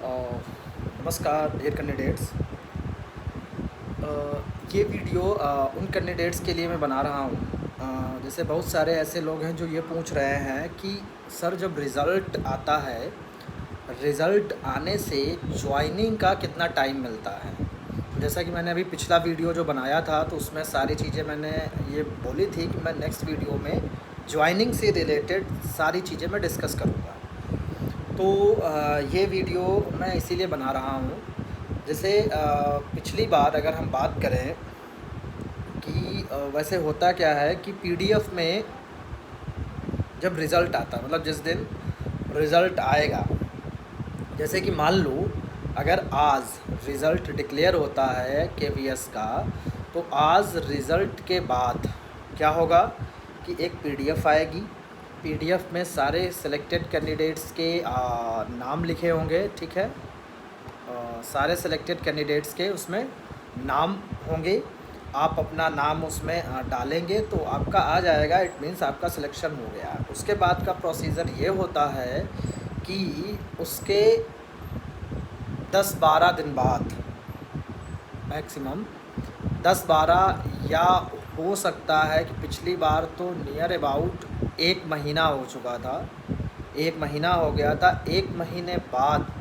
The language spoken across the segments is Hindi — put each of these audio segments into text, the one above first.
नमस्कार डियर कैंडिडेट्स। ये वीडियो उन कैंडिडेट्स के लिए मैं बना रहा हूँ। जैसे बहुत सारे ऐसे लोग हैं जो ये पूछ रहे हैं कि सर जब रिज़ल्ट आता है, रिज़ल्ट आने से ज्वाइनिंग का कितना टाइम मिलता है। जैसा कि मैंने अभी पिछला वीडियो जो बनाया था तो उसमें सारी चीज़ें मैंने ये बोली थी कि मैं नेक्स्ट वीडियो में ज्वाइनिंग से रिलेटेड सारी चीज़ें मैं डिस्कस करूँगा। तो ये वीडियो मैं इसीलिए बना रहा हूँ, जैसे पिछली बार अगर हम बात करें कि वैसे होता क्या है कि पीडीएफ में जब रिज़ल्ट आता है, मतलब जिस दिन रिज़ल्ट आएगा, जैसे कि मान लो अगर आज रिज़ल्ट डिक्लेयर होता है केवीएस का, तो आज रिज़ल्ट के बाद क्या होगा कि एक पीडीएफ आएगी। पीडीएफ में सारे सिलेक्टेड कैंडिडेट्स के नाम लिखे होंगे, ठीक है। सारे सिलेक्टेड कैंडिडेट्स के उसमें नाम होंगे। आप अपना नाम उसमें डालेंगे तो आपका आ जाएगा, इट मीन्स आपका सिलेक्शन हो गया। उसके बाद का प्रोसीजर ये होता है कि उसके 10-12 दिन बाद, मैक्सिमम 10-12, या हो सकता है कि पिछली बार तो नियर अबाउट 1 महीना हो चुका था, 1 महीना हो गया था। 1 महीने बाद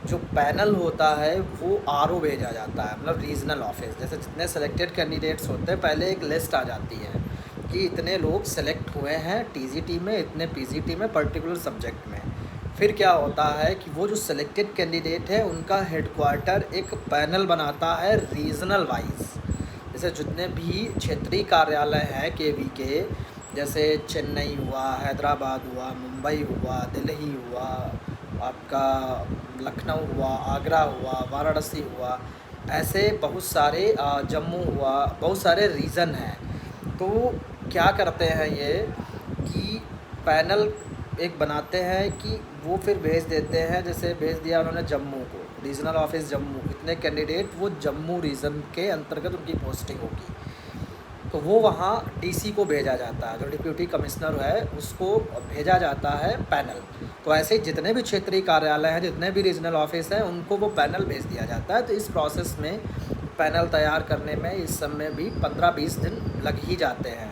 जो पैनल होता है वो आरओ भेजा जाता है, मतलब रीजनल ऑफिस। जैसे जितने सेलेक्टेड कैंडिडेट्स होते हैं, पहले एक लिस्ट आ जाती है कि इतने लोग सेलेक्ट हुए हैं टीजीटी में, इतने पीजीटी में, पर्टिकुलर सब्जेक्ट में। फिर क्या होता है कि वो जो सेलेक्टेड कैंडिडेट है उनका हेडक्वार्टर एक पैनल बनाता है रीजनल वाइज। जैसे जितने भी क्षेत्रीय कार्यालय हैं केवी के, जैसे चेन्नई हुआ, हैदराबाद हुआ, मुंबई हुआ, दिल्ली हुआ, आपका लखनऊ हुआ, आगरा हुआ, वाराणसी हुआ, ऐसे बहुत सारे, जम्मू हुआ, बहुत सारे रीज़न हैं। तो क्या करते हैं ये कि पैनल एक बनाते हैं कि वो फिर भेज देते हैं। जैसे भेज दिया उन्होंने जम्मू को, रीजनल ऑफिस जम्मू, इतने कैंडिडेट, वो जम्मू रीजन के अंतर्गत उनकी पोस्टिंग होगी, तो वो वहाँ डीसी को भेजा जाता है, जो डिप्यूटी कमिश्नर है उसको भेजा जाता है पैनल। तो ऐसे जितने भी क्षेत्रीय कार्यालय हैं, जितने भी रीजनल ऑफिस हैं, उनको वो पैनल भेज दिया जाता है। तो इस प्रोसेस में पैनल तैयार करने में इस समय भी 15-20 दिन लग ही जाते हैं।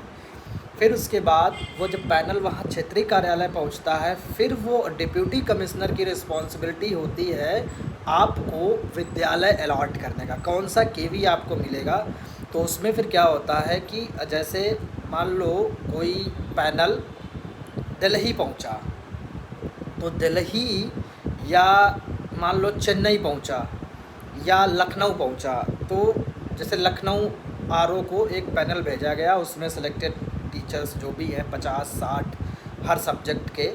फिर उसके बाद वो जब पैनल वहाँ क्षेत्रीय कार्यालय पहुँचता है, फिर वो डिप्यूटी कमिश्नर की रिस्पॉन्सिबिलिटी होती है आपको विद्यालय अलॉट करने का, कौन सा केवी आपको मिलेगा। तो उसमें फिर क्या होता है कि जैसे मान लो कोई पैनल दिल्ली पहुंचा, तो दिल्ली, या मान लो चेन्नई पहुंचा, या लखनऊ पहुंचा, तो जैसे लखनऊ आरओ को एक पैनल भेजा गया, उसमें सेलेक्टेड टीचर्स जो भी हैं 50-60 हर सब्जेक्ट के,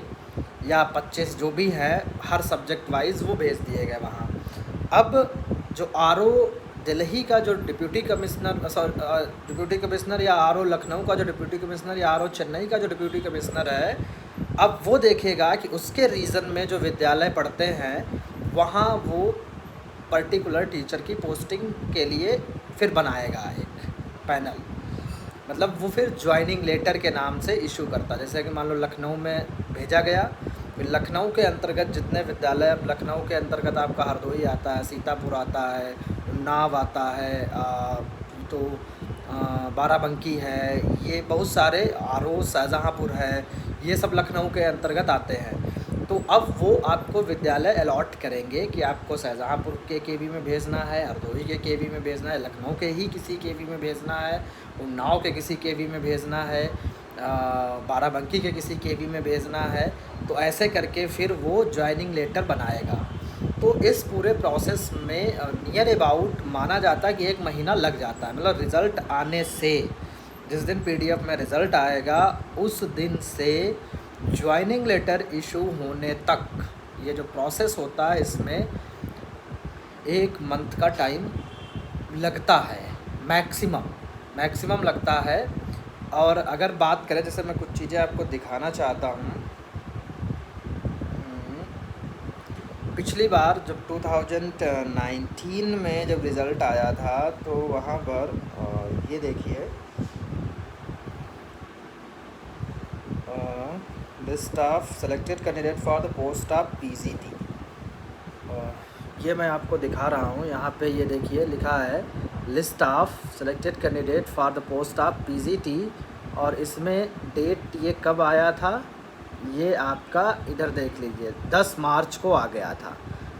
या 25 जो भी हैं हर सब्जेक्ट वाइज, वो भेज दिए गए वहाँ। अब जो आरओ दिल्ली का जो डिप्यूटी कमिश्नर, डिप्यूटी कमिश्नर, या आरओ लखनऊ का जो डिप्यूटी कमिश्नर, या आरओ चेन्नई का जो डिप्यूटी कमिश्नर है, अब वो देखेगा कि उसके रीजन में जो विद्यालय पढ़ते हैं वहाँ वो पर्टिकुलर टीचर की पोस्टिंग के लिए फिर बनाएगा एक पैनल। मतलब वो फिर ज्वाइनिंग लेटर के नाम से इशू करता है। जैसे कि मान लो लखनऊ में भेजा गया, फिर लखनऊ के अंतर्गत जितने विद्यालय, अब लखनऊ के अंतर्गत आपका हरदोई आता है, सीतापुर आता है, उन्नाव आता है, तो बाराबंकी है, ये बहुत सारे, आरो शाहजहाँपुर है, ये सब लखनऊ के अंतर्गत आते हैं। तो अब वो आपको विद्यालय अलॉट करेंगे कि आपको शाहजहाँपुर के केवी में भेजना है, हरदोई के केवी में भेजना है, लखनऊ के ही किसी केवी में भेजना है, उन्नाव के किसी केवी में भेजना है, बाराबंकी के किसी केवी में भेजना है। तो ऐसे करके फिर वो ज्वाइनिंग लेटर बनाएगा। तो इस पूरे प्रोसेस में नियर अबाउट माना जाता है कि 1 महीना लग जाता है। मतलब रिज़ल्ट आने से, जिस दिन पीडीएफ में रिज़ल्ट आएगा उस दिन से ज्वाइनिंग लेटर इशू होने तक, ये जो प्रोसेस होता है इसमें 1 मंथ का टाइम लगता है, मैक्सिमम लगता है। और अगर बात करें, जैसे मैं कुछ चीज़ें आपको दिखाना चाहता हूँ। पिछली बार जब 2019 में जब रिज़ल्ट आया था, तो वहाँ पर ये देखिए, list of selected candidate for the post of PGT. ये मैं आपको दिखा रहा हूँ। यहाँ पे ये देखिए लिखा है list of selected candidate for the post of PGT, और इसमें डेट ये कब आया था, ये आपका इधर देख लीजिए 10 मार्च को आ गया था।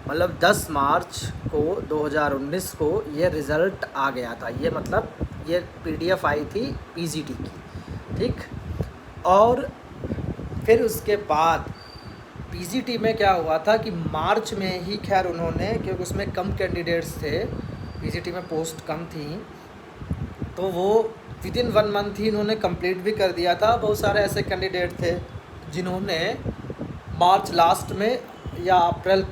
मतलब 10 मार्च को 2019 को ये रिज़ल्ट आ गया था। ये मतलब ये पीडीएफ आई थी पीजीटी की, ठीक। और फिर उसके बाद पीजीटी में क्या हुआ था कि मार्च में ही खैर उन्होंने, क्योंकि उसमें कम कैंडिडेट्स थे, पीजीटी में पोस्ट कम थी, तो वो विदिन 1 मंथ ही इन्होंने कंप्लीट भी कर दिया था। बहुत सारे ऐसे कैंडिडेट थे जिन्होंने मार्च लास्ट में या अप्रैल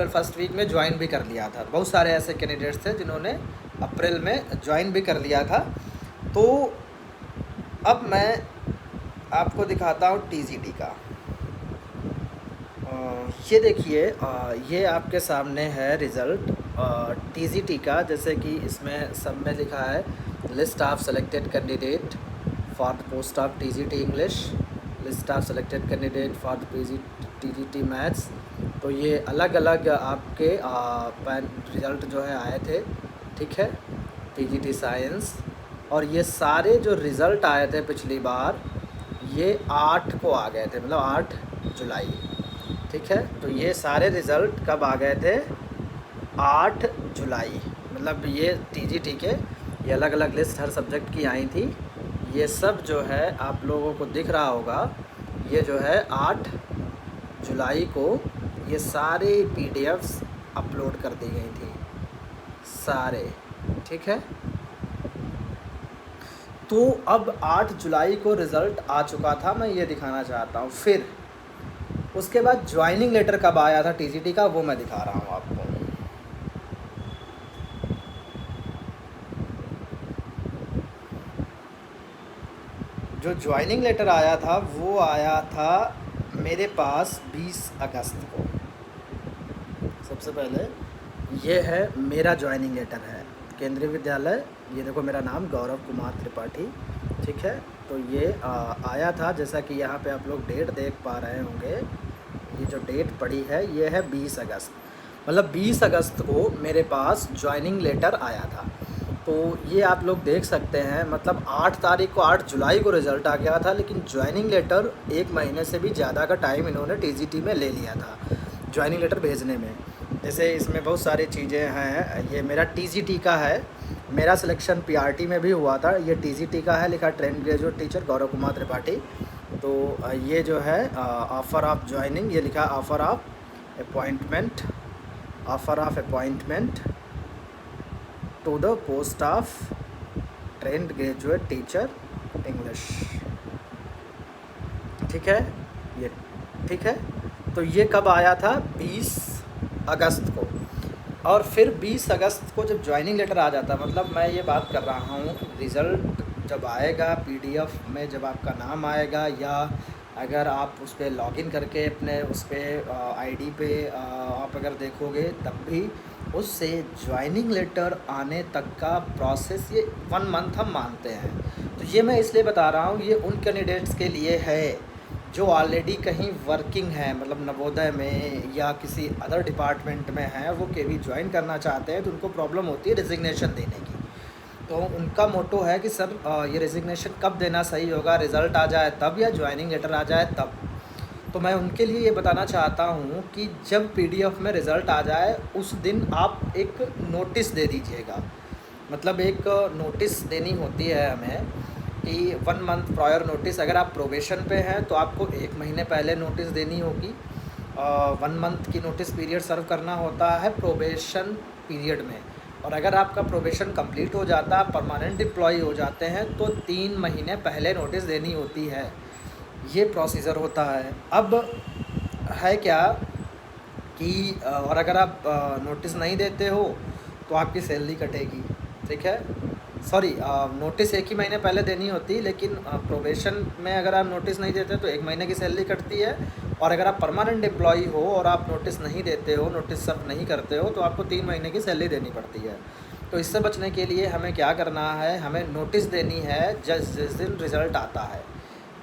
फर्स्ट वीक में ज्वाइन भी कर लिया था। बहुत सारे ऐसे कैंडिडेट्स थे जिन्होंने अप्रैल में ज्वाइन भी कर लिया था। तो अब मैं आपको दिखाता हूँ टीजीटी का। ये देखिए, ये आपके सामने है रिज़ल्ट टीजीटी का। जैसे कि इसमें सब में लिखा है list of selected candidate for the post of TGT English, list of selected candidate for the TGT maths. तो ये अलग अलग आपके रिज़ल्ट जो है आए थे, ठीक है, टीजीटी साइंस। और ये सारे जो रिज़ल्ट आए थे पिछली बार, ये 8 को आ गए थे, मतलब 8 जुलाई, ठीक है। तो ये सारे रिज़ल्ट कब आ गए थे, 8 जुलाई। मतलब ये टीजीटी के ये अलग अलग लिस्ट हर सब्जेक्ट की आई थी। ये सब जो है आप लोगों को दिख रहा होगा, ये जो है 8 जुलाई को ये सारे पीडीएफ्स अपलोड कर दी गई थी, सारे, ठीक है। तो अब 8 जुलाई को रिज़ल्ट आ चुका था, मैं ये दिखाना चाहता हूँ। फिर उसके बाद ज्वाइनिंग लेटर कब आया था टीजीटी का, वो मैं दिखा रहा हूँ आपको। जो ज्वाइनिंग लेटर आया था वो आया था मेरे पास 20 अगस्त को। सबसे पहले ये है मेरा ज्वाइनिंग लेटर है, केंद्रीय विद्यालय, ये देखो मेरा नाम गौरव कुमार त्रिपाठी, ठीक है। तो ये आया था, जैसा कि यहाँ पे आप लोग डेट देख पा रहे होंगे, ये जो डेट पड़ी है ये है 20 अगस्त। मतलब 20 अगस्त को मेरे पास ज्वाइनिंग लेटर आया था। तो ये आप लोग देख सकते हैं, मतलब 8 तारीख को, 8 जुलाई को रिज़ल्ट आ गया था, लेकिन ज्वाइनिंग लेटर 1 महीने से भी ज़्यादा का टाइम इन्होंने टीजीटी में ले लिया था ज्वाइनिंग लेटर भेजने में। जैसे इसमें बहुत सारी चीज़ें हैं। ये मेरा टीजीटी का है, मेरा सिलेक्शन पीआरटी में भी हुआ था। ये टीजीटी का है, लिखा trained graduate teacher Gaurav Kumar Tripathi. तो ये जो है ऑफ़र ऑफ ज्वाइनिंग, ये लिखा offer of appointment, offer of appointment to the post of trained graduate teacher English, ठीक है, ये ठीक है। तो ये कब आया था, 20 अगस्त को। और फिर 20 अगस्त को जब ज्वाइनिंग लेटर आ जाता, मतलब मैं ये बात कर रहा हूँ रिज़ल्ट जब आएगा पीडीएफ में, जब आपका नाम आएगा, या अगर आप उस पर लॉगिन करके अपने उस पर आईडी पे आप अगर देखोगे, तब भी उससे ज्वाइनिंग लेटर आने तक का प्रोसेस ये 1 मंथ हम मानते हैं। तो ये मैं इसलिए बता रहा हूँ, ये उन कैंडिडेट्स के लिए है जो ऑलरेडी कहीं वर्किंग है, मतलब नवोदय में या किसी अदर डिपार्टमेंट में है, वो केवी ज्वाइन करना चाहते हैं, तो उनको प्रॉब्लम होती है रिजिग्नेशन देने की। तो उनका मोटो है कि सर ये रेजिग्नेशन कब देना सही होगा, रिज़ल्ट आ जाए तब या ज्वाइनिंग लेटर आ जाए तब। तो मैं उनके लिए ये बताना चाहता हूँ कि जब पीडीएफ में रिज़ल्ट आ जाए उस दिन आप एक नोटिस दे दीजिएगा। मतलब एक नोटिस देनी होती है हमें कि 1 मंथ प्रायर नोटिस। अगर आप प्रोबेशन पे हैं तो आपको 1 महीने पहले नोटिस देनी होगी। 1 मंथ की नोटिस पीरियड सर्व करना होता है प्रोबेशन पीरियड में। और अगर आपका प्रोबेशन कंप्लीट हो जाता है, परमानेंट एम्प्लॉय हो जाते हैं, तो 3 महीने पहले नोटिस देनी होती है। ये प्रोसीजर होता है। अब है क्या कि और अगर आप नोटिस नहीं देते हो तो आपकी सैलरी कटेगी, ठीक है। सॉरी, नोटिस 1 ही महीने पहले देनी होती है, लेकिन प्रोबेशन में अगर आप नोटिस नहीं देते तो 1 महीने की सैलरी कटती है। और अगर आप परमानेंट एम्प्लॉई हो और आप नोटिस नहीं देते हो, नोटिस सर्व नहीं करते हो, तो आपको 3 महीने की सैलरी देनी पड़ती है। तो इससे बचने के लिए हमें क्या करना है, हमें नोटिस देनी है जिस दिन रिज़ल्ट आता है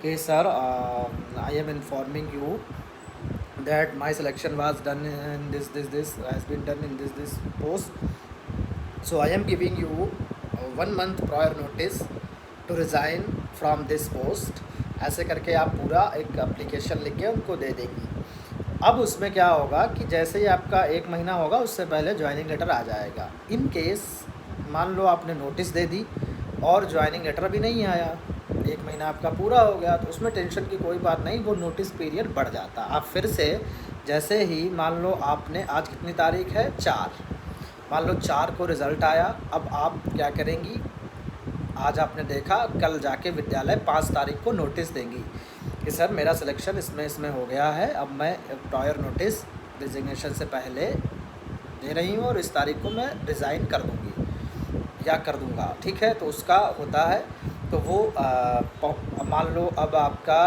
कि sir I am informing you that my selection was done in this has been done in this post, so I am giving you 1 month prior notice to resign from this post। ऐसे करके आप पूरा एक एप्लीकेशन लिख के उनको दे देंगी। अब उसमें क्या होगा कि जैसे ही आपका 1 महीना होगा उससे पहले ज्वाइनिंग लेटर आ जाएगा। इन केस मान लो आपने नोटिस दे दी और ज्वाइनिंग लेटर भी नहीं आया, 1 महीना आपका पूरा हो गया, तो उसमें टेंशन की कोई बात नहीं, वो नोटिस पीरियड बढ़ जाता। आप फिर से जैसे ही मान लो आपने आज कितनी तारीख है 4, मान लो 4 को रिज़ल्ट आया, अब आप क्या करेंगी, आज आपने देखा, कल जाके विद्यालय 5 तारीख को नोटिस देंगी कि सर मेरा सिलेक्शन इसमें हो गया है, अब मैं प्रायर नोटिस रिजिग्नेशन से पहले दे रही हूँ और इस तारीख को मैं रिज़ाइन कर दूँगी या कर दूँगा, ठीक है। तो उसका होता है, तो वो मान लो अब आपका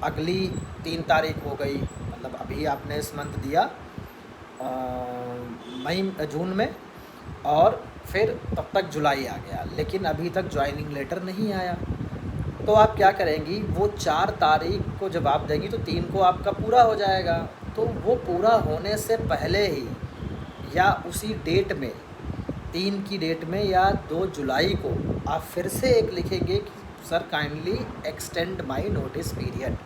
अगली 3 तारीख हो गई, मतलब अभी आपने इस मंथ दिया जून में, और फिर तब तक जुलाई आ गया, लेकिन अभी तक ज्वाइनिंग लेटर नहीं आया। तो आप क्या करेंगी, वो 4 तारीख को जब आप देंगी तो 3 को आपका पूरा हो जाएगा। तो वो पूरा होने से पहले ही या उसी डेट में, 3 की डेट में या 2 जुलाई को आप फिर से एक लिखेंगे कि sir kindly extend my notice period.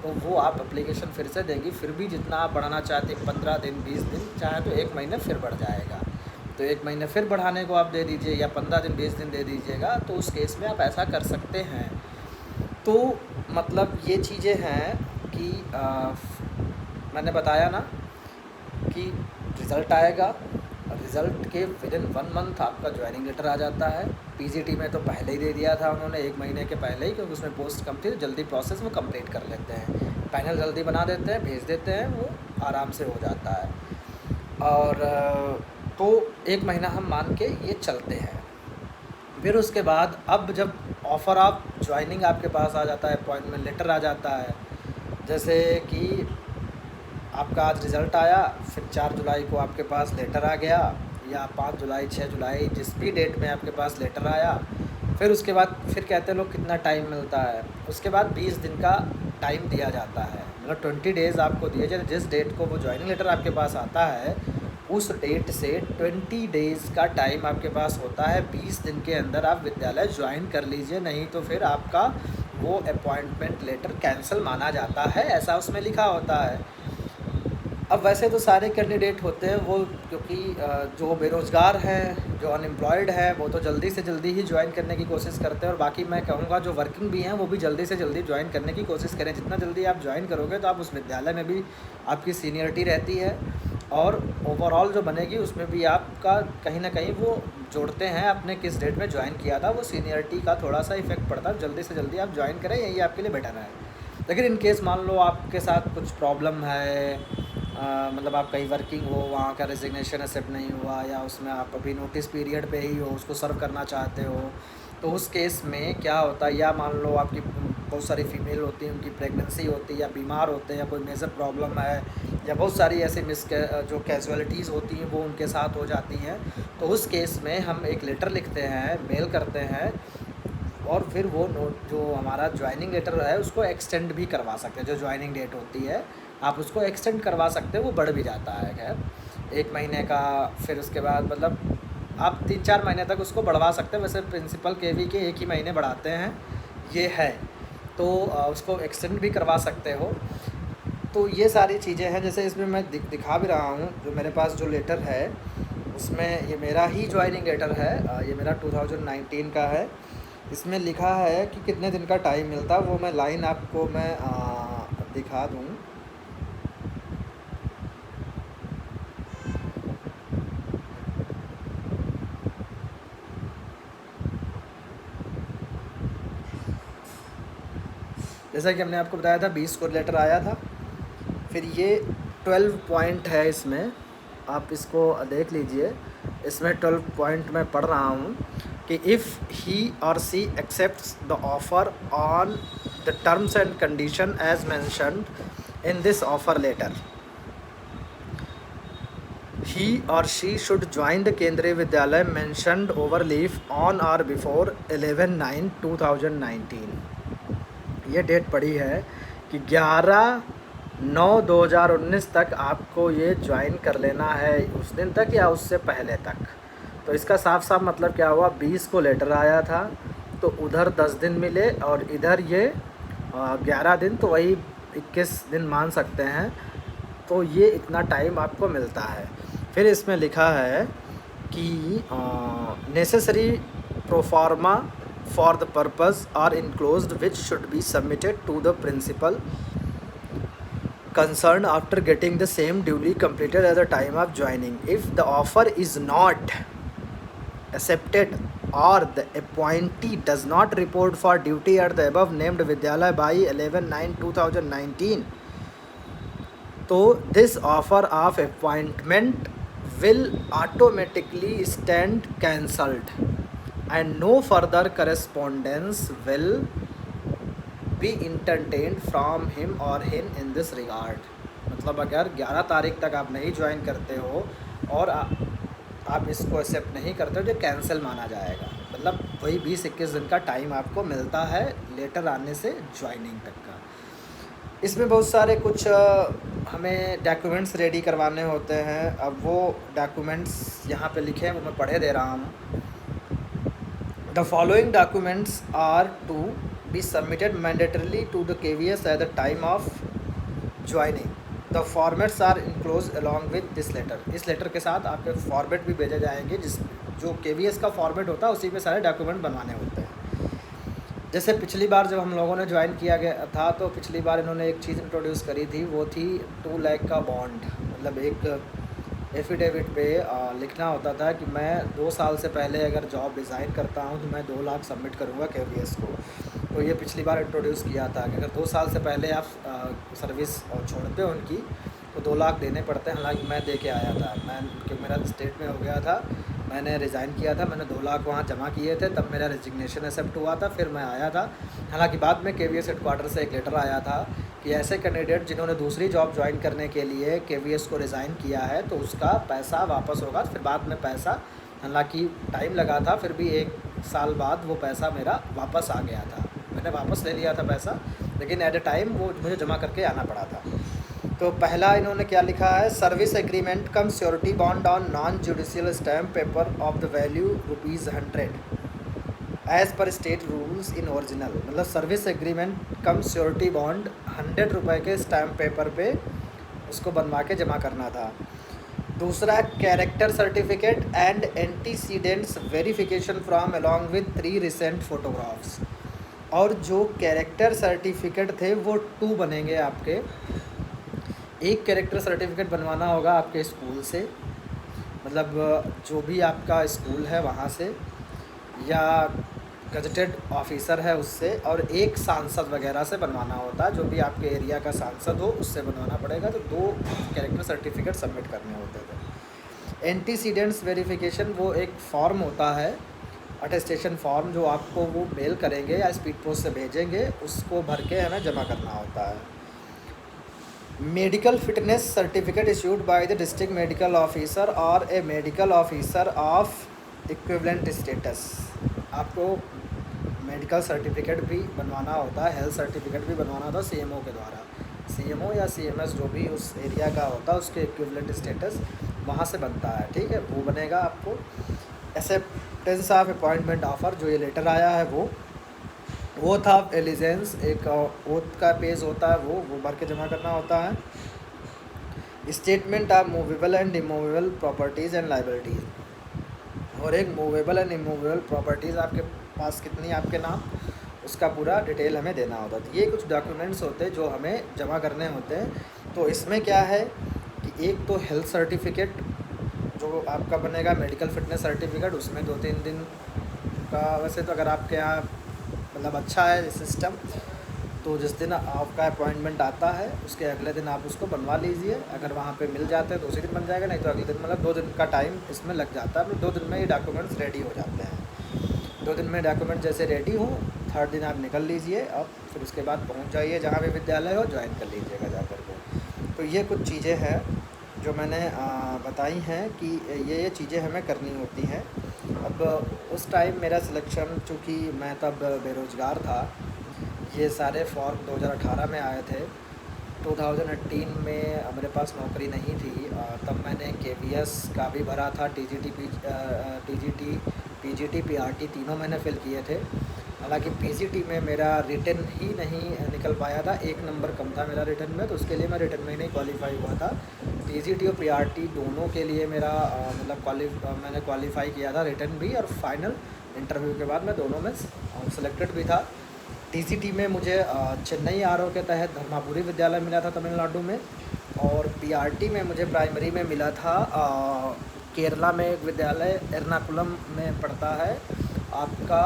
तो वो आप एप्लीकेशन फिर से देंगी, फिर भी जितना आप बढ़ाना चाहते हैं 15 दिन 20 दिन, चाहे तो 1 महीने फिर बढ़ जाएगा, तो 1 महीने फिर बढ़ाने को आप दे दीजिए या 15 दिन 20 दिन दे दीजिएगा। तो उस केस में आप ऐसा कर सकते हैं। तो मतलब ये चीज़ें हैं कि मैंने बताया ना कि रिज़ल्ट आएगा, रिज़ल्ट के विदिन 1 मंथ आपका ज्वाइनिंग लेटर आ जाता है। पीजीटी में तो पहले ही दे दिया था उन्होंने, 1 महीने के पहले ही, क्योंकि उसमें पोस्ट कम थी, तो जल्दी प्रोसेस वो कंप्लीट कर लेते हैं, पैनल जल्दी बना देते हैं, भेज देते हैं, वो आराम से हो जाता है। और तो 1 महीना हम मान के ये चलते हैं। फिर उसके बाद अब जब ऑफ़र ऑफ ज्वाइनिंग आपके पास आ जाता है, अपॉइंटमेंट लेटर आ जाता है, जैसे कि आपका आज रिज़ल्ट आया, फिर 4 जुलाई को आपके पास लेटर आ गया, या 5 जुलाई 6 जुलाई जिस भी डेट में आपके पास लेटर आया, फिर उसके बाद फिर कहते हैं लोग कितना टाइम मिलता है, उसके बाद 20 दिन का टाइम दिया जाता है, मतलब 20 डेज़ आपको दिए जाते। जिस डेट को वो ज्वाइनिंग लेटर आपके पास आता है उस डेट से 20 डेज़ का टाइम आपके पास होता है। 20 दिन के अंदर आप विद्यालय ज्वाइन कर लीजिए, नहीं तो फिर आपका वो अपॉइंटमेंट लेटर कैंसिल माना जाता है, ऐसा उसमें लिखा होता है। अब वैसे तो सारे कैंडिडेट होते हैं वो, क्योंकि जो बेरोज़गार हैं, जो अनएम्प्लॉयड है, वो तो जल्दी से जल्दी ही ज्वाइन करने की कोशिश करते हैं, और बाकी मैं कहूँगा जो वर्किंग भी हैं वो भी जल्दी से जल्दी ज्वाइन करने की कोशिश करें। जितना जल्दी आप ज्वाइन करोगे तो आप उस विद्यालय में भी आपकी सीनियरिटी रहती है, और ओवरऑल जो बनेगी उसमें भी आपका कहीं ना कहीं वो जोड़ते हैं आपने किस डेट में ज्वाइन किया था, वो सीनियरिटी का थोड़ा सा इफेक्ट पड़ता है। जल्दी से जल्दी आप ज्वाइन करें, यही आपके लिए बेटर है। लेकिन इन केस मान लो आपके साथ कुछ प्रॉब्लम है, मतलब आप कहीं वर्किंग हो, वहाँ का रेजिग्नेशन एक्सेप्ट नहीं हुआ, या उसमें आप अभी नोटिस पीरियड पे ही हो, उसको सर्व करना चाहते हो, तो उस केस में क्या होता है, या मान लो आपकी बहुत सारी फीमेल होती हैं, उनकी प्रेगनेंसी होती है, या बीमार होते हैं, या कोई मेजर प्रॉब्लम है, या बहुत सारी ऐसी जो कैजुअलिटीज़ होती हैं वो उनके साथ हो जाती हैं, तो उस केस में हम एक लेटर लिखते हैं, मेल करते हैं, और फिर वो नोट जो हमारा ज्वाइनिंग लेटर है उसको एक्सटेंड भी करवा सकते हैं। जो ज्वाइनिंग डेट होती है आप उसको एक्सटेंड करवा सकते हैं, वो बढ़ भी जाता है खैर 1 महीने का, फिर उसके बाद मतलब आप 3-4 महीने तक उसको बढ़वा सकते हैं। वैसे प्रिंसिपल केवी के 1 ही महीने बढ़ाते हैं, ये है, तो उसको एक्सटेंड भी करवा सकते हो। तो ये सारी चीज़ें हैं, जैसे इसमें मैं दिखा भी रहा हूँ, जो मेरे पास जो लेटर है उसमें ये मेरा ही ज्वाइनिंग लेटर है, ये मेरा 2019 का है। इसमें लिखा है कि कितने दिन का टाइम मिलता है, वो मैं लाइन आपको मैं दिखा दूँ। जैसा कि हमने आपको बताया था 20 को लेटर आया था, फिर ये 12 पॉइंट है, इसमें आप इसको देख लीजिए। इसमें 12 पॉइंट मैं पढ़ रहा हूँ कि if he or she accepts the offer on the terms and condition as mentioned in this offer letter, he or she should join the केंद्रीय विद्यालय mentioned over leave on or before 11/9/2019। ये डेट पड़ी है कि 11 9/2019 तक आपको ये ज्वाइन कर लेना है, उस दिन तक या उससे पहले तक। तो इसका साफ साफ मतलब क्या हुआ, 20 को लेटर आया था तो उधर 10 दिन मिले और इधर ये 11 दिन, तो वही 21 दिन मान सकते हैं। तो ये इतना टाइम आपको मिलता है। फिर इसमें लिखा है कि necessary proforma for the purpose are enclosed which should be submitted to the principal concerned after getting the same duly completed at the time of joining. If the offer is not accepted or the appointee does not report for duty at the above named Vidyalaya by 11/9/2019, so this offer of appointment will automatically stand cancelled and no further correspondence will be entertained from him or हिन इन दिस रिगार्ड। मतलब अगर 11 तारीख तक आप नहीं ज्वाइन करते हो और आप इसको एक्सेप्ट नहीं करते हो तो कैंसिल माना जाएगा। मतलब वही 20-21 दिन का टाइम आपको मिलता है लेटर आने से ज्वाइनिंग तक का। इसमें बहुत सारे कुछ हमें डॉक्यूमेंट्स रेडी करवाने होते हैं। अब वो डॉक्यूमेंट्स यहाँ पे लिखे हैं, वो मैं पढ़े दे रहा हूँ। The following documents are to be submitted mandatorily to the KVS at the time of joining. The formats are enclosed along with this letter. इस लेटर के साथ आपके फॉर्मेट भी भेजे जाएंगे, जिस जो KVS का फॉर्मेट होता है उसी में सारे डॉक्यूमेंट बनवाने होते हैं। जैसे पिछली बार जब हम लोगों ने ज्वाइन किया गया था तो पिछली बार इन्होंने एक चीज़ इंट्रोड्यूस करी थी, वो थी 2 लाख का बॉन्ड। मतलब एक एफिडेविट पे लिखना होता था कि मैं 2 साल से पहले अगर जॉब रिज़ाइन करता हूँ तो मैं 2 लाख सबमिट करूँगा KVS को। तो ये पिछली बार इंट्रोड्यूस किया था कि अगर 2 साल से पहले आप सर्विस छोड़ते हो उनकी तो 2 लाख देने पड़ते हैं। हालांकि मैं दे के आया था, क्योंकि मेरा स्टेट में हो गया था, मैंने रिज़ाइन किया था, मैंने 2 लाख वहाँ जमा किए थे, तब मेरा रेजिग्नेशन एक्सेप्ट हुआ था, फिर मैं आया था। हालांकि बाद में KVS हेडक्वार्टर से एक लेटर आया था कि ऐसे कैंडिडेट जिन्होंने दूसरी जॉब ज्वाइन करने के लिए KVS को रिज़ाइन किया है तो उसका पैसा वापस होगा। फिर बाद में पैसा, हालांकि टाइम लगा था, फिर भी 1 साल बाद वो पैसा मेरा वापस आ गया था। मैंने वापस ले लिया था पैसा, लेकिन एट अ टाइम वो मुझे जमा करके आना पड़ा था। तो पहला इन्होंने क्या लिखा है, service agreement come surety bond on non judicial stamp paper of the value ₹100 as per state rules in original. मतलब सर्विस एग्रीमेंट कम श्योरिटी बॉन्ड 100 रुपये के स्टैम्प पेपर पे उसको बनवा के जमा करना था। दूसरा, character certificate and antecedents verification from along with 3 recent photographs. और जो कैरेक्टर सर्टिफिकेट थे वो 2 बनेंगे आपके। एक कैरेक्टर सर्टिफिकेट बनवाना होगा आपके स्कूल से, मतलब जो भी आपका स्कूल है वहाँ से, या गजटेड ऑफिसर है उससे, और एक सांसद वगैरह से बनवाना होता है, जो भी आपके एरिया का सांसद हो उससे बनवाना पड़ेगा। तो 2 कैरेक्टर सर्टिफिकेट सबमिट करने होते थे। एंटीसीडेंट्स वेरिफिकेशन वो एक फॉर्म होता है, अटेस्टेशन फॉर्म, जो आपको वो मेल करेंगे या स्पीड पोस्ट से भेजेंगे, उसको भर के हमें जमा करना होता है। Medical fitness certificate issued by the district medical officer or a medical officer of equivalent status. आपको मेडिकल सर्टिफिकेट भी बनवाना होता है, हेल्थ सर्टिफिकेट भी बनवाना होता है CMO के द्वारा। CMO या CMS जो भी उस एरिया का होता है उसके इक्विवेलेंट स्टेटस वहाँ से बनता है, ठीक है, वो बनेगा आपको। एक्सेप्टेंस ऑफ अपॉइंटमेंट ऑफ़र, जो ये लेटर आया है वो ओथ ऑफ एलिजेंस, एक ओथ का पेज होता है, वो भर के जमा करना होता है। Statement of movable and immovable properties and liabilities, और एक मूवेबल एंड इमूवेबल प्रॉपर्टीज़ आपके पास कितनी आपके नाम, उसका पूरा डिटेल हमें देना होता है। तो ये कुछ डॉक्यूमेंट्स होते हैं जो हमें जमा करने होते हैं। तो इसमें क्या है कि एक तो हेल्थ सर्टिफिकेट जो आपका बनेगा, मेडिकल फिटनेस सर्टिफिकेट, उसमें 2-3 दिन का, वैसे तो अगर आपके यहाँ मतलब अच्छा है सिस्टम तो जिस दिन आपका अपॉइंटमेंट आता है उसके अगले दिन आप उसको बनवा लीजिए। अगर वहाँ पे मिल जाते हैं तो उसी दिन बन जाएगा, नहीं तो अगले दिन, मतलब 2 दिन का टाइम इसमें लग जाता है। 2 दिन में ये डॉक्यूमेंट्स रेडी हो जाते हैं। 2 दिन में डॉक्यूमेंट जैसे रेडी हो, 3rd दिन आप निकल लीजिए, अब फिर उसके बाद पहुँच जाइए जहाँ भी विद्यालय हो, ज्वाइन कर लीजिएगा जा कर के। तो ये कुछ चीज़ें हैं जो मैंने बताई हैं कि ये चीज़ें हमें करनी होती हैं। अब उस टाइम मेरा सिलेक्शन, चूँकि मैं तब बेरोज़गार था, ये सारे फॉर्म 2018 में आए थे, 2018 में मेरे पास नौकरी नहीं थी। तब मैंने केवीएस का भी भरा था, टीजीटी, पीजीटी, पीआरटी तीनों मैंने फ़िल किए थे। हालांकि पीजीटी में मेरा रिटन ही नहीं निकल पाया था, 1 नंबर कम था मेरा रिटन में, तो उसके लिए मैं रिटन में ही नहीं क्वालिफाई हुआ था। पीजीटी और पीआरटी दोनों के लिए मेरा मैंने क्वालिफाई किया था, रिटन भी और फाइनल इंटरव्यू के बाद मैं दोनों में सेलेक्टेड भी था। टीसीटी में मुझे चेन्नई आरओ के तहत धर्मापुरी विद्यालय मिला था तमिलनाडु में, और पीआरटी में मुझे प्राइमरी में मिला था केरला में एक विद्यालय एर्नाकुलम में पड़ता है आपका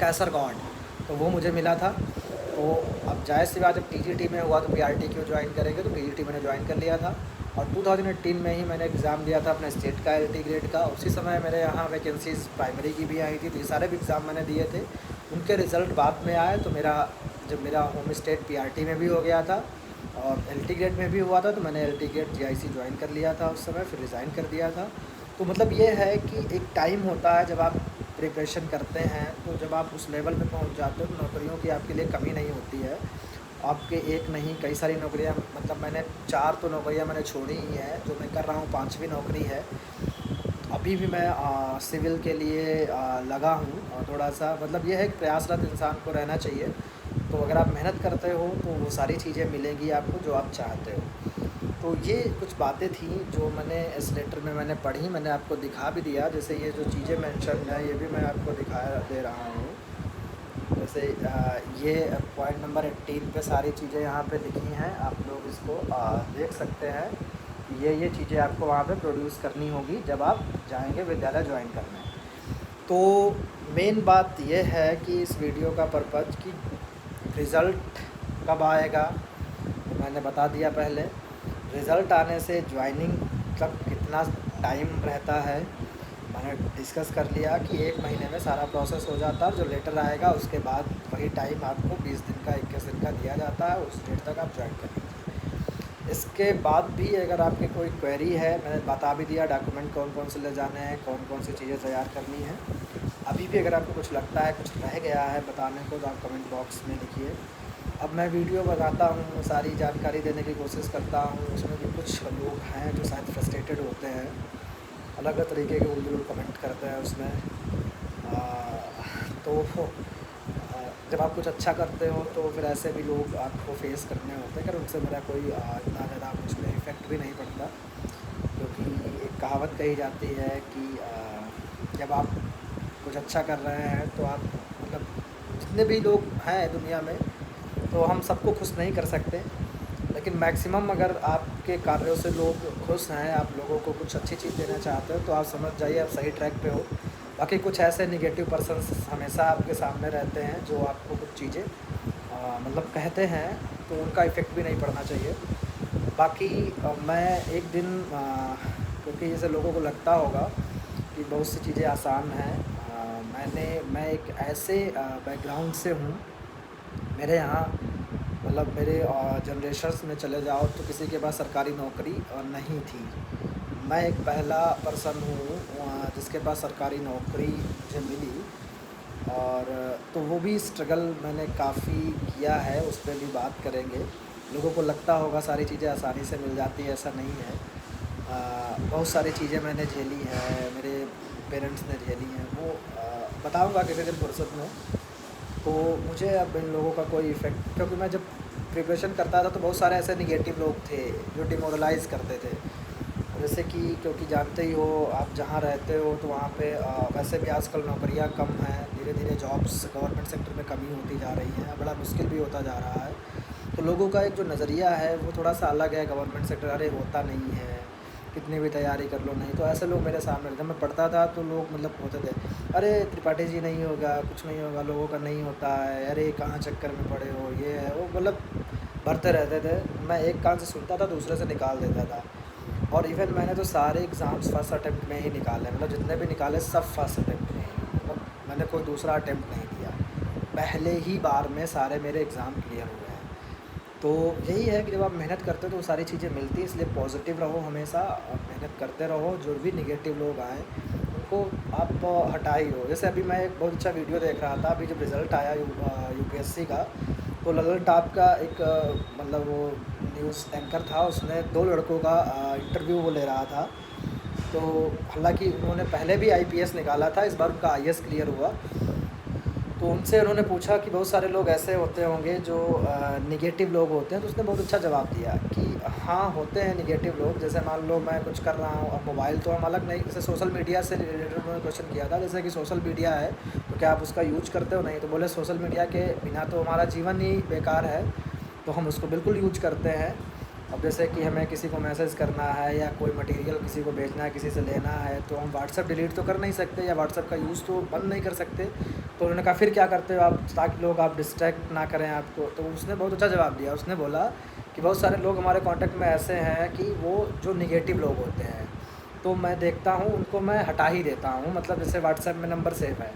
कैसरगौड, तो वो मुझे मिला था। तो अब जाहिर सी बात, जब टीजीटी में हुआ तो पीआरटी क्यों ज्वाइन करेंगे, तो टीजीटी मैंने ज्वाइन कर लिया था। और 2018 में ही मैंने एग्ज़ाम दिया था अपने स्टेट का एलटी ग्रेड का। उसी समय मेरे यहाँ वैकेंसीज़ प्राइमरी की भी आई थी, तो ये सारे भी एग्ज़ाम मैंने दिए थे। उनके रिज़ल्ट बाद में आए, तो जब मेरा होम स्टेट पीआरटी में भी हो गया था और एलटी ग्रेड में भी हुआ था, तो मैंने एलटी ग्रेड जीआईसी ज्वाइन कर लिया था उस समय, फिर रिज़ाइन कर दिया था। तो मतलब ये है कि एक टाइम होता है जब आप प्रिपरेशन करते हैं, तो जब आप उस लेवल पे पहुंच जाते हो तो नौकरियों की आपके लिए कमी नहीं होती है। आपके एक नहीं कई सारी नौकरियां, मतलब मैंने 4 तो नौकरियां मैंने छोड़ी ही हैं, जो मैं कर रहा हूँ 5वीं नौकरी है। अभी भी मैं सिविल के लिए लगा हूँ, और थोड़ा सा मतलब ये है कि प्रयासरत इंसान को रहना चाहिए। तो अगर आप मेहनत करते हो तो वो सारी चीज़ें मिलेंगी आपको जो आप चाहते हो। तो ये कुछ बातें थी जो मैंने इस लेटर में मैंने पढ़ी, मैंने आपको दिखा भी दिया। जैसे ये जो चीज़ें मेंशन है ये भी मैं आपको दिखा दे रहा हूँ। जैसे ये पॉइंट नंबर 18 पे सारी चीज़ें यहाँ पे लिखी हैं, आप लोग इसको देख सकते हैं। ये चीज़ें आपको वहाँ पे प्रोड्यूस करनी होगी जब आप जाएंगे विद्यालय ज्वाइन करने। तो मेन बात ये है कि इस वीडियो का पर्पज़ कि रिज़ल्ट कब आएगा मैंने बता दिया पहले। रिज़ल्ट आने से ज्वाइनिंग तक कितना टाइम रहता है मैंने डिस्कस कर लिया कि 1 महीने में सारा प्रोसेस हो जाता है। जो लेटर आएगा उसके बाद वही टाइम आपको 20 दिन का 21 दिन का दिया जाता है, उस डेट तक आप ज्वाइन कर लीजिए। इसके बाद भी अगर आपकी कोई क्वेरी है, मैंने बता भी दिया डॉक्यूमेंट कौन कौन से ले जाने हैं, कौन कौन सी चीज़ें तैयार करनी है। अभी भी अगर आपको कुछ लगता है कुछ रह गया है बताने को, तो आप कमेंट बॉक्स में लिखिए। अब मैं वीडियो बनाता हूँ, सारी जानकारी देने की कोशिश करता हूँ, उसमें भी कुछ लोग हैं जो शायद फ्रस्ट्रेटेड होते हैं, अलग अलग तरीके के उल्लू कमेंट करते हैं उसमें। तो जब आप कुछ अच्छा करते हो तो फिर ऐसे भी लोग आपको फेस करने होते हैं। अगर उनसे मेरा कोई इतना ज़्यादा मुझ पर इफ़ेक्ट भी नहीं पड़ता, क्योंकि एक कहावत कही जाती है कि जब आप कुछ अच्छा कर रहे हैं तो आप मतलब जितने भी लोग हैं दुनिया में, तो हम सबको खुश नहीं कर सकते, लेकिन मैक्सिमम अगर आपके कार्यों से लोग खुश हैं, आप लोगों को कुछ अच्छी चीज़ देना चाहते हो, तो आप समझ जाइए आप सही ट्रैक पे हो। बाकी कुछ ऐसे निगेटिव पर्सन्स हमेशा आपके सामने रहते हैं जो आपको कुछ चीज़ें मतलब कहते हैं, तो उनका इफ़ेक्ट भी नहीं पड़ना चाहिए। बाकी मैं एक दिन क्योंकि जैसे लोगों को लगता होगा कि बहुत सी चीज़ें आसान हैं, मैं एक ऐसे बैकग्राउंड से हूँ, मेरे यहाँ मतलब मेरे जनरेशन्स में चले जाओ तो किसी के पास सरकारी नौकरी नहीं थी। मैं एक पहला पर्सन हूँ जिसके पास सरकारी नौकरी मुझे मिली, और तो वो भी स्ट्रगल मैंने काफ़ी किया है, उस पर भी बात करेंगे। लोगों को लगता होगा सारी चीज़ें आसानी से मिल जाती है, ऐसा नहीं है। बहुत सारी चीज़ें मैंने झेली हैं, मेरे पेरेंट्स ने झेली हैं, वो बताऊँगा किसी दिन फुर्सत में। तो मुझे अब इन लोगों का कोई इफ़ेक्ट, क्योंकि मैं जब प्रिपरेशन करता था तो बहुत सारे ऐसे निगेटिव लोग थे जो डिमोरलाइज़ करते थे। जैसे कि क्योंकि जानते ही हो आप जहाँ रहते हो, तो वहाँ पे वैसे भी आजकल नौकरियाँ कम हैं, धीरे धीरे जॉब्स गवर्नमेंट सेक्टर में कमी होती जा रही है, बड़ा मुश्किल भी होता जा रहा है। तो लोगों का एक जो नज़रिया है वो थोड़ा सा अलग है, गवर्नमेंट सेक्टर अरे होता नहीं है, कितनी भी तैयारी कर लो नहीं। तो ऐसे लोग मेरे सामने, जब मैं पढ़ता था तो लोग मतलब होते थे, अरे त्रिपाठी जी नहीं होगा, कुछ नहीं होगा, लोगों का नहीं होता है, अरे कहाँ चक्कर में पड़े हो, ये है वो, मतलब भरते रहते थे। मैं एक कान से सुनता था, दूसरे से निकाल देता था। और इवन मैंने तो सारे एग्ज़ाम्स फर्स्ट अटैम्प्ट में ही निकाले, मतलब जितने भी निकाले सब फर्स्ट अटैम्प्ट में ही, मतलब मैंने कोई दूसरा अटैम्प्ट नहीं दिया, पहले ही बार में सारे मेरे एग्ज़ाम क्लियर हुए हैं। तो यही है कि जब आप मेहनत करते हो तो सारी चीज़ें मिलती हैं, इसलिए पॉजिटिव रहो हमेशा और मेहनत करते रहो। जो भी निगेटिव लोग आए उनको आप हटा ही हो। जैसे अभी मैं एक बहुत अच्छा वीडियो देख रहा था, अभी जब रिज़ल्ट आया यूपीएससी का, तो ललन टॉप का एक मतलब वो न्यूज़ एंकर था, उसने 2 लड़कों का इंटरव्यू वो ले रहा था। तो हालाँकि उन्होंने पहले भी आईपीएस निकाला था, इस बार उनका आईएएस क्लियर हुआ। तो उनसे उन्होंने पूछा कि बहुत सारे लोग ऐसे होते होंगे जो नेगेटिव लोग होते हैं, तो उसने बहुत अच्छा जवाब दिया कि हाँ, होते हैं नेगेटिव लोग। जैसे मान लो मैं कुछ कर रहा हूँ, अब मोबाइल तो हम अलग नहीं, जैसे सोशल मीडिया से रिलेटेड उन्होंने क्वेश्चन किया था, जैसे कि सोशल मीडिया है तो क्या आप उसका यूज करते हो? नहीं। तो बोले सोशल मीडिया के बिना तो हमारा जीवन ही बेकार है, तो हम उसको बिल्कुल यूज करते हैं। अब जैसे कि हमें किसी को मैसेज करना है या कोई मटेरियल किसी को भेजना है, किसी से लेना है, तो हम व्हाट्सएप डिलीट तो कर नहीं सकते या व्हाट्सएप का यूज़ तो बंद नहीं कर सकते। तो उन्होंने कहा फिर क्या करते हो आप, ताकि लोग आप डिस्ट्रैक्ट ना करें आपको? तो उसने बहुत अच्छा जवाब दिया। उसने बोला कि बहुत सारे लोग हमारे कॉन्टैक्ट में ऐसे हैं कि वो जो नेगेटिव लोग होते हैं, तो मैं देखता हूँ उनको मैं हटा ही देता हूँ। मतलब जैसे व्हाट्सएप में नंबर सेव है,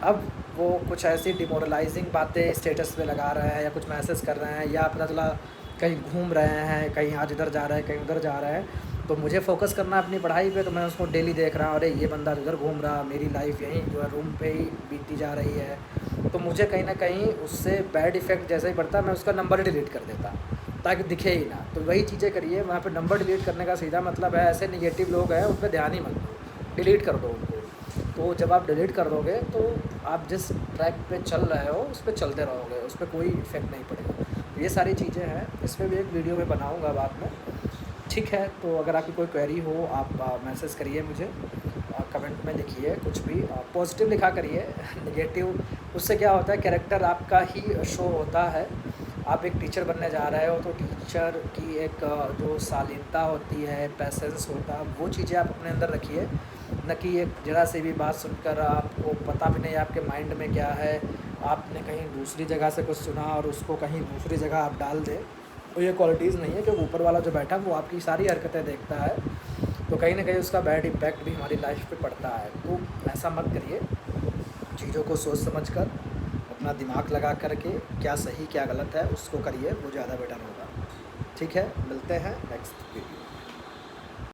अब वो कुछ ऐसी डिमोरलाइजिंग बातें स्टेटस पे लगा रहे हैं या कुछ मैसेज कर रहे हैं, या पता चला कहीं घूम रहे हैं, कहीं आज इधर जा रहे हैं, कहीं उधर जा रहे हैं, तो मुझे फ़ोकस करना है अपनी पढ़ाई पे, तो मैं उसको डेली देख रहा हूँ, अरे ये बंदा उधर घूम रहा, मेरी लाइफ यहीं जो है रूम पे ही बीतती जा रही है। तो मुझे कहीं ना कहीं उससे बैड इफ़ेक्ट जैसे ही पड़ता है, मैं उसका नंबर डिलीट कर देता ताकि दिखे ही ना। तो वही चीज़ें करिए, वहाँ पे नंबर डिलीट करने का सीधा मतलब है ऐसे निगेटिव लोग हैं उन पर ध्यान ही मत दो, डिलीट कर दो उनको। तो जब आप डिलीट कर दोगे तो आप जिस ट्रैक पे चल रहे हो उस पर चलते रहोगे, उस पर कोई इफ़ेक्ट नहीं पड़ेगा। तो ये सारी चीज़ें हैं, इस पर भी एक वीडियो में बनाऊँगा बाद में। ठीक है, तो अगर आपकी कोई क्वेरी हो आप मैसेज करिए मुझे, कमेंट में लिखिए, कुछ भी पॉजिटिव लिखा करिए। नेगेटिव उससे क्या होता है, कैरेक्टर आपका ही शो होता है। आप एक टीचर बनने जा रहे हो तो टीचर की एक जो शालीनता होती है, पैसेंस होता है, वो चीज़ें आप अपने अंदर रखिए, न कि एक ज़रा सी भी बात सुनकर आपको पता भी नहीं आपके माइंड में क्या है, आपने कहीं दूसरी जगह से कुछ सुना और उसको कहीं दूसरी जगह आप डाल दें। तो ये क्वालिटीज़ नहीं है, क्योंकि ऊपर वाला जो बैठा है वो आपकी सारी हरकतें देखता है, तो कहीं ना कहीं उसका बैड इम्पैक्ट भी हमारी लाइफ पे पड़ता है। तो ऐसा मत करिए, चीज़ों को सोच समझ कर, अपना दिमाग लगा करके क्या सही क्या गलत है उसको करिए, वो ज़्यादा बेटर होगा। ठीक है, मिलते हैं नेक्स्ट वीडियो।